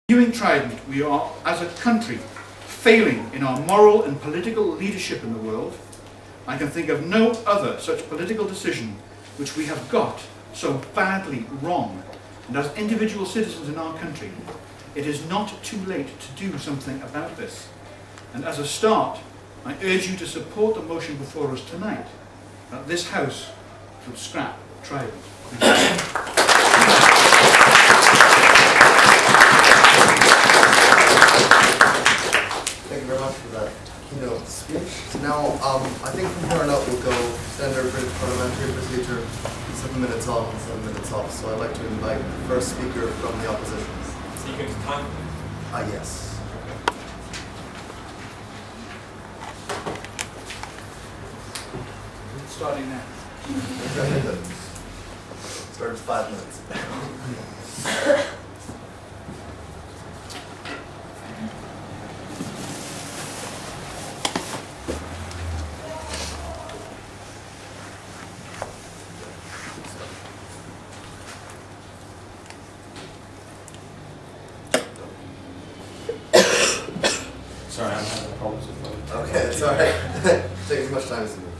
Viewing Trident, we are, as a country, failing in our moral and political leadership in the world. I can think of no other such political decision which we have got so badly wrong. And as individual citizens in our country, it is not too late to do something about this. And as a start, I urge you to support the motion before us tonight, that this House should scrap Trident. Thank you very much for that keynote speech. So now, I think from here on out we'll go standard British parliamentary procedure, 7 minutes on, 7 minutes off. So I'd like to invite the first speaker from the opposition. So you going to time? Yes. Starting now. Starts 5 minutes. Sorry, I'm having problems with phone. Okay, it's alright. Take as much time as you need.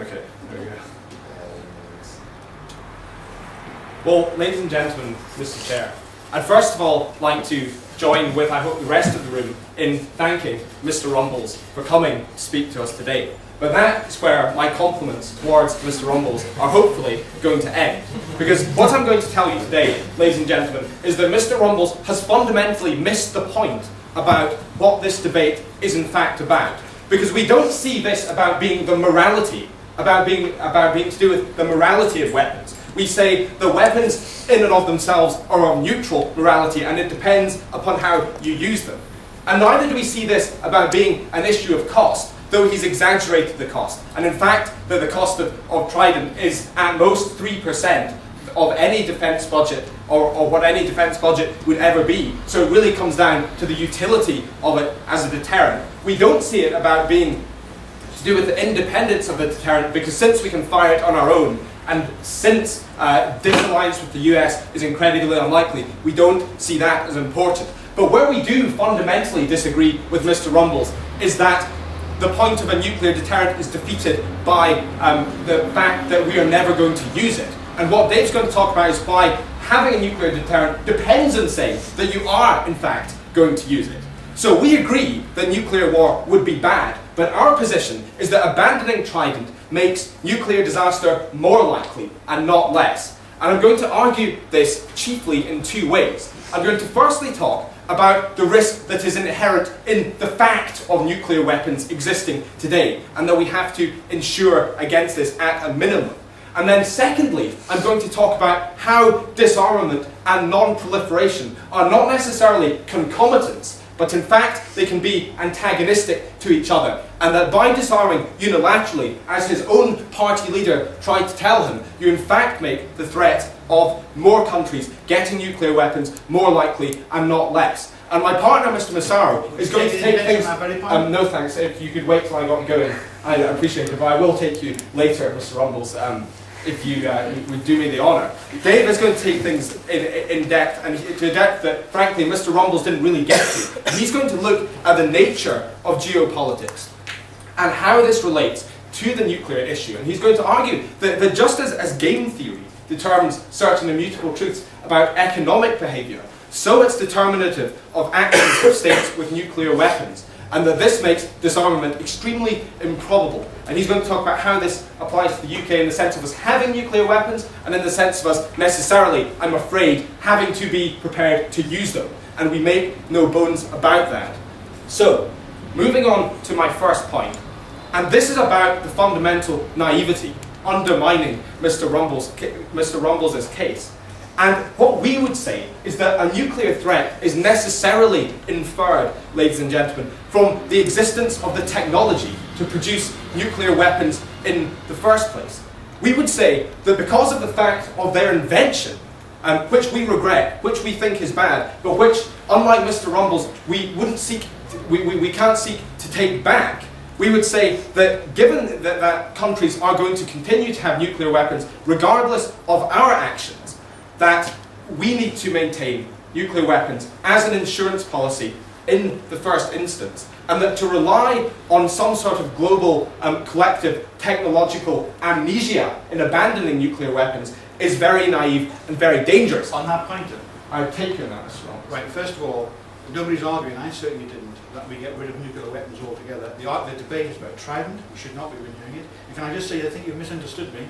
Okay, there we go. Well, ladies and gentlemen, Mr. Chair, I'd first of all like to join with, I hope, the rest of the room in thanking Mr. Rumbles for coming to speak to us today. But that is where my compliments towards Mr. Rumbles are hopefully going to end. Because what I'm going to tell you today, ladies and gentlemen, is that Mr. Rumbles has fundamentally missed the point about what this debate is in fact about. Because we don't see this about being the morality, about being to do with the morality of weapons. We say the weapons in and of themselves are of neutral morality and it depends upon how you use them. And neither do we see this about being an issue of cost, though he's exaggerated the cost. And in fact, the cost of Trident is at most 3% of any defence budget, or what any defence budget would ever be. So it really comes down to the utility of it as a deterrent. We don't see it about being to do with the independence of the deterrent, because since we can fire it on our own, and since disalliance with the US is incredibly unlikely, we don't see that as important. But where we do fundamentally disagree with Mr. Rumbles is that the point of a nuclear deterrent is defeated by the fact that we are never going to use it. And what Dave's going to talk about is why having a nuclear deterrent depends on saying that you are, in fact, going to use it. So we agree that nuclear war would be bad, but our position is that abandoning Trident makes nuclear disaster more likely and not less. And I'm going to argue this chiefly in two ways. I'm going to firstly talk about the risk that is inherent in the fact of nuclear weapons existing today, and that we have to ensure against this at a minimum. And then secondly, I'm going to talk about how disarmament and non-proliferation are not necessarily concomitants, but in fact they can be antagonistic to each other, and that by disarming unilaterally, as his own party leader tried to tell him, you in fact make the threat of more countries getting nuclear weapons more likely and not less. And my partner, Mr. Massaro, is going to take things... no thanks, if you could wait till I got going, I'd appreciate it, but I will take you later, Mr. Rumbles, if you would do me the honour. Dave is going to take things in depth, and to a depth that, frankly, Mr. Rumbles didn't really get to. And he's going to look at the nature of geopolitics and how this relates to the nuclear issue. And he's going to argue that just as game theory determines certain immutable truths about economic behaviour, so it's determinative of actions of states with nuclear weapons, and that this makes disarmament extremely improbable. And he's going to talk about how this applies to the UK in the sense of us having nuclear weapons, and in the sense of us necessarily, I'm afraid, having to be prepared to use them. And we make no bones about that. So, moving on to my first point, and this is about the fundamental naivety undermining Mr. Rumbles' case. And what we would say is that a nuclear threat is necessarily inferred, ladies and gentlemen, from the existence of the technology to produce nuclear weapons in the first place. We would say that because of the fact of their invention, which we regret, which we think is bad, but which, unlike Mr. Rumbles, we can't seek to take back, we would say that given that countries are going to continue to have nuclear weapons regardless of our actions, that we need to maintain nuclear weapons as an insurance policy in the first instance, and that to rely on some sort of global collective technological amnesia in abandoning nuclear weapons is very naive and very dangerous. On that point, I take you on that, Mr. Rumbles. right, first of all, nobody's arguing, I certainly didn't, that we get rid of nuclear weapons altogether. The debate is about Trident, we should not be renewing it. And can I just say, I think you've misunderstood me.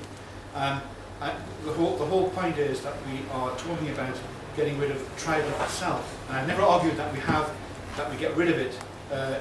The whole point is that we are talking about getting rid of Trident itself. And I've never argued that we get rid of it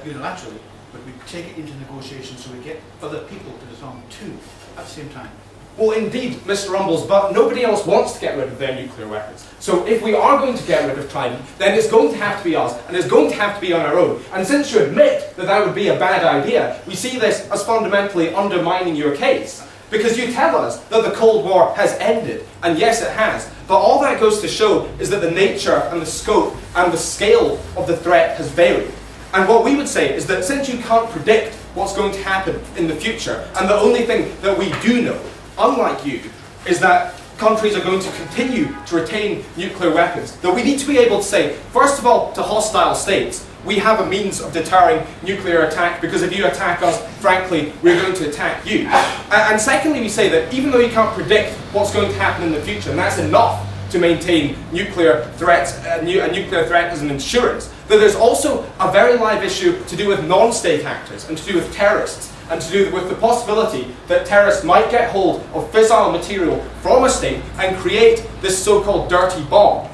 unilaterally, but we take it into negotiations so we get other people to disarm too at the same time. Well, indeed, Mr. Rumbles, but nobody else wants to get rid of their nuclear weapons. So if we are going to get rid of Trident, then it's going to have to be us, and it's going to have to be on our own. And since you admit that that would be a bad idea, we see this as fundamentally undermining your case. Because you tell us that the Cold War has ended, and yes it has, but all that goes to show is that the nature and the scope and the scale of the threat has varied. And what we would say is that since you can't predict what's going to happen in the future, and the only thing that we do know, unlike you, is that countries are going to continue to retain nuclear weapons, that we need to be able to say, first of all, to hostile states, we have a means of deterring nuclear attack, because if you attack us, frankly, we're going to attack you. And secondly, we say that even though you can't predict what's going to happen in the future, and that's enough to maintain nuclear threats, a nuclear threat as an insurance, that there's also a very live issue to do with non-state actors and to do with terrorists, and to do with the possibility that terrorists might get hold of fissile material from a state and create this so-called dirty bomb.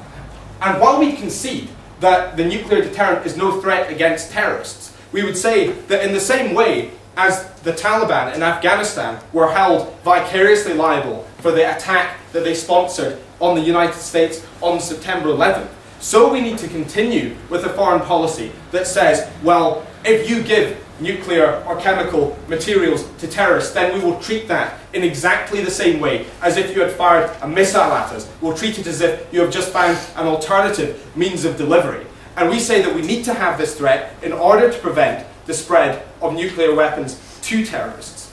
And while we concede that the nuclear deterrent is no threat against terrorists, we would say that in the same way as the Taliban in Afghanistan were held vicariously liable for the attack that they sponsored on the United States on September 11th, so we need to continue with a foreign policy that says, well, if you give nuclear or chemical materials to terrorists, then we will treat that in exactly the same way as if you had fired a missile at us. We'll treat it as if you have just found an alternative means of delivery. And we say that we need to have this threat in order to prevent the spread of nuclear weapons to terrorists.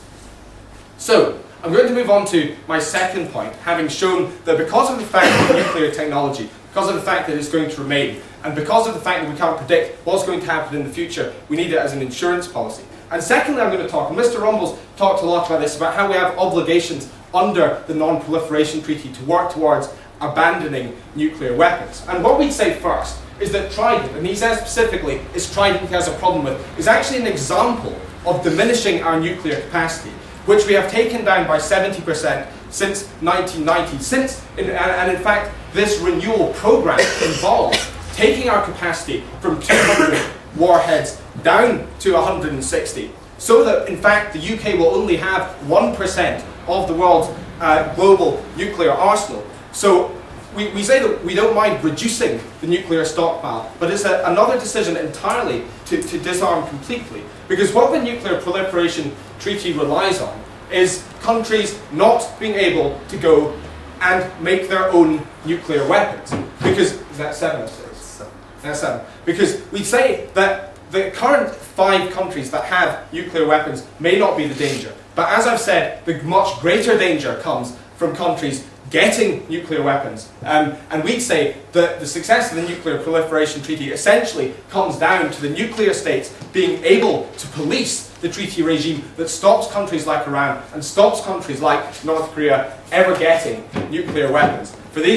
So, I'm going to move on to my second point, having shown that because of the fact that nuclear technology, because of the fact that it's going to remain, and because of the fact that we can't predict what's going to happen in the future, we need it as an insurance policy. And secondly, I'm going to talk, and Mr. Rumbles talked a lot about this, about how we have obligations under the Non-Proliferation Treaty to work towards abandoning nuclear weapons. And what we'd say first is that Trident, and he says specifically, is Trident he has a problem with, is actually an example of diminishing our nuclear capacity, which we have taken down by 70% since 1990. And in fact, this renewal program involves taking our capacity from 200 warheads down to 160, so that in fact the UK will only have 1% of the world's global nuclear arsenal. So we say that we don't mind reducing the nuclear stockpile, but it's another decision entirely to disarm completely. Because what the Nuclear Proliferation Treaty relies on is countries not being able to go and make their own nuclear weapons. Because, is that 7 or 6? That's 7. Because we say that the current 5 countries that have nuclear weapons may not be the danger. But as I've said, the much greater danger comes from countries getting nuclear weapons. And we'd say that the success of the Nuclear Proliferation Treaty essentially comes down to the nuclear states being able to police the treaty regime that stops countries like Iran and stops countries like North Korea ever getting nuclear weapons.